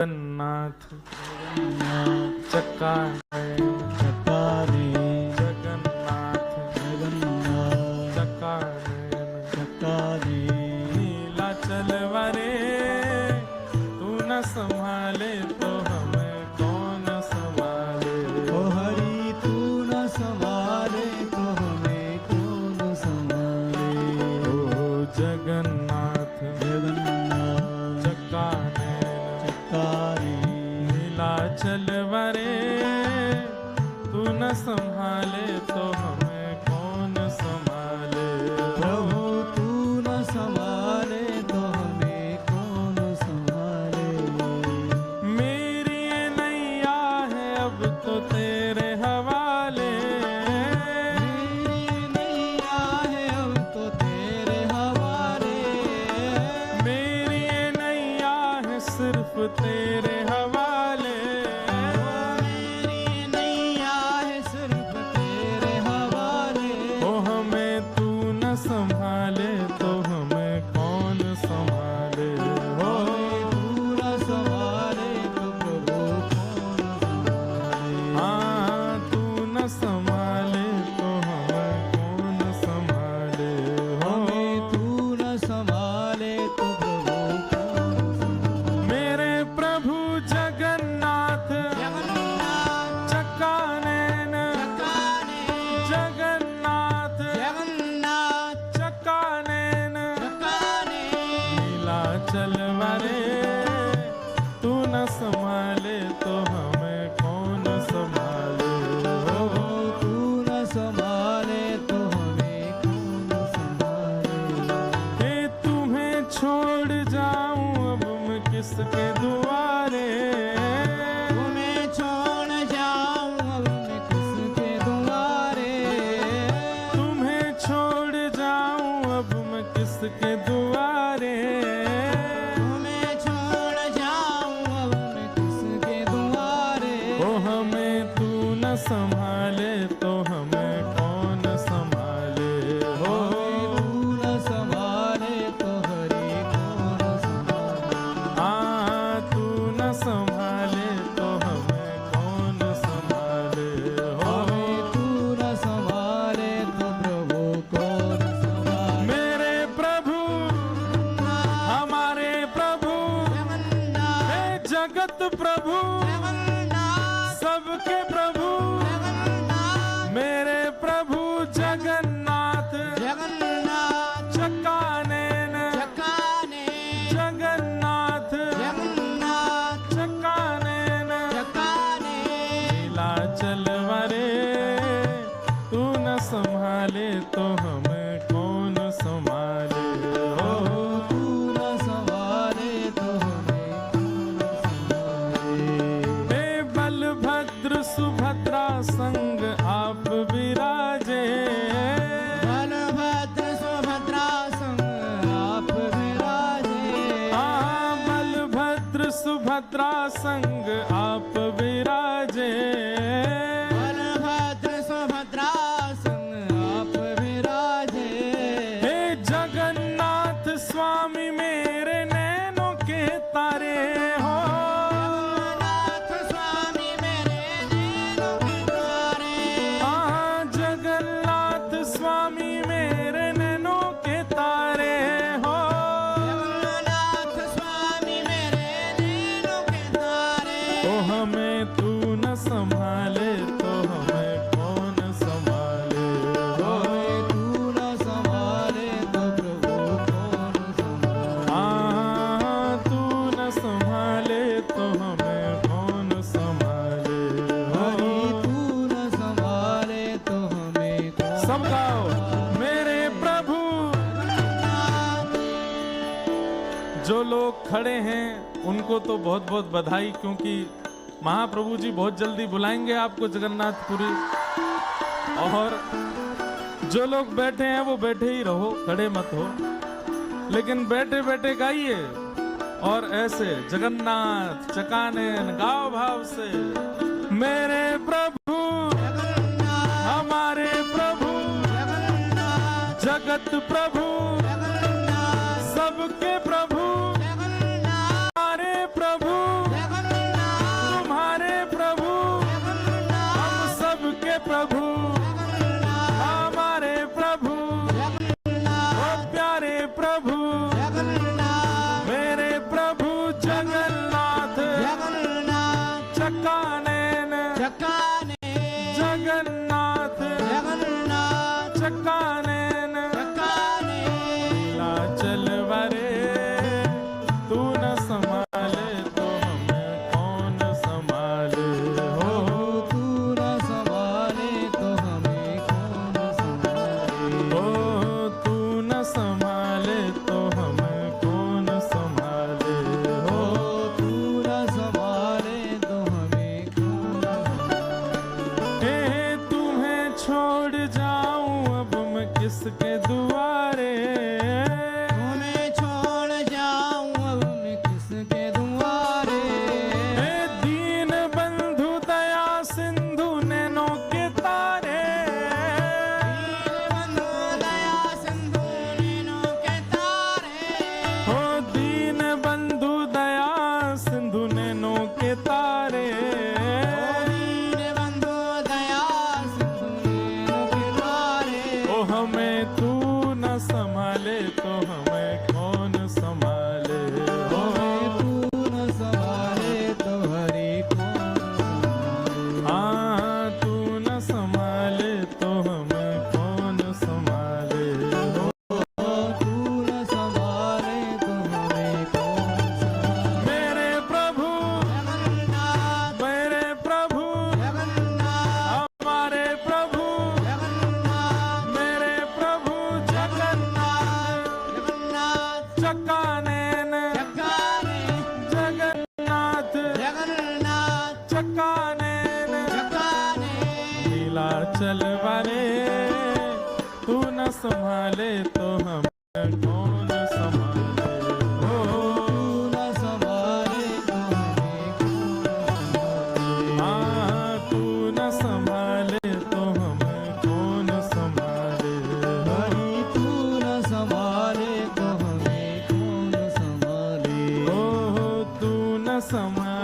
जगन्नाथ चक्काने जगन्नाथ चक्काने नीलाचल वरे तू न संभाले तो हमें कौन संभाले। ओ हरि तू न संभाले तो हमें कौन संभाले। ओ जगन्नाथ चक्काने नीलाचल वरे तू न संभाले तो हमें कौन संभाले। प्रभु तू न संभाले तो हमें कौन संभाले। मेरी ये नैया है अब तो तेरे हवाले। मेरी नैया है अब तो तेरे हवाले। मेरी ये नैया है सिर्फ तेरे हवाले। मेरी नैया है सिर्फ तेरे हवाले। ओ हमें तू न संभाले तो हमें कौन संभाले। हो तू न संभाले तो प्रभु कौन संभाले। हाँ तू न संभाले तो हमें कौन संभाले। हो हमें तू न संभाले तो प्रभु कौन संभाले। मेरे प्रभु जगन्नाथ चक्कानैन जगन्नाथ चक्कानैन नीलाचल वरे तू न संभाले तो हमें कौन संभाले। हो तू न संभाले तो हमें कौन संभाले। हे तुम्हें छोड़ जाऊं अब मैं किसके दुआरे। तुम्हें छोड़ जाऊं अब मैं किसके दुआरे। तुम्हें छोड़ जाऊं अब मैं किसके दुआरे। तुम्हें छोड़ जाऊं अब मैं किसके दुआरे। ओ हमें तू न संभाले तो हमें कौन संभाले। हो तू न संभाले तो हरि कौन संभाले। हाँ तू न संभाले तो हमें कौन संभाले। हो तू न संभाले तो प्रभु कौन संभाले। मेरे प्रभु हमारे प्रभु हे जगत प्रभु सबके प्रभु मेरे प्रभु जगन्नाथ चक्कानैन जगन्नाथ चक्कानैन नीलाचल वरे तू न संभाले तो हमें कौन संभाले। हो तू न संभाले तो हमें कौन संभाले। हे बलभद्र सुभद्रा संग आप विराजे। बलभद्र सुभद्रा संग आप विराजे। हाँ बलभद्र सुभद्रा संग आप विराजे। बलभद्र सुभद्रा संग आप विराजे। हे जगन्नाथ स्वामी मेरे नैनों के तारे हो। जगन्नाथ स्वामी मेरे नैनों के तारे। हाँ जगन्नाथ स्वामी मेरे नैनों के तारे हो। जगन्नाथ स्वामी मेरे नैनों के तारे। ओ हमें तू न संभाले तो हमें कौन संभाले। हो तू न संभाले तो प्रभु कौन संभाले। हाँ तू न संभाले तो हमें कौन संभाले। हो तू न संभाले तो हमें कौन सब गाओ मेरे प्रभु। जो लोग खड़े हैं उनको तो बहुत बहुत बधाई, क्योंकि महाप्रभु जी बहुत जल्दी बुलाएंगे आपको जगन्नाथपुरी। और जो लोग बैठे हैं वो बैठे ही रहो, खड़े मत हो, लेकिन बैठे बैठे गाइए और ऐसे जगन्नाथ चकानैन गाओ भाव से। मेरे प्रभु हमारे प्रभु जगत प्रभु सबके प्रभु हमारे प्रभु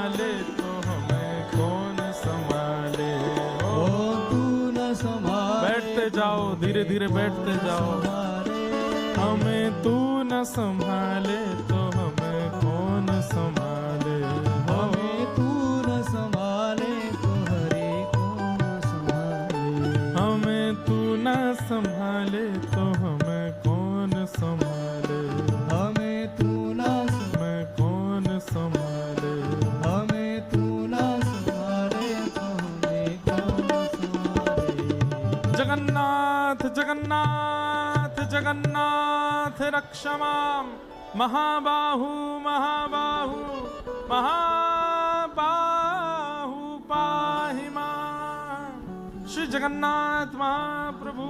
संभाले तो हमें कौन संभाले। ओ तू न संभाले बैठते जाओ, धीरे धीरे बैठते जाओ। हमें तू न संभाले तो हमें कौन संभाले। हमें तू न संभाले तो हरे कौन संभाले। हमें तू न संभाले तो हमें कौन संभाले। हमें तू न हमें कौन संभाले। हमें तू न संभाले तो हमें कौन संभाले। जगन्नाथ जगन्नाथ जगन्नाथ रक्ष माम, महाबाहु महाबाहु महाबाहु पाहि मां। श्री जगन्नाथ महाप्रभु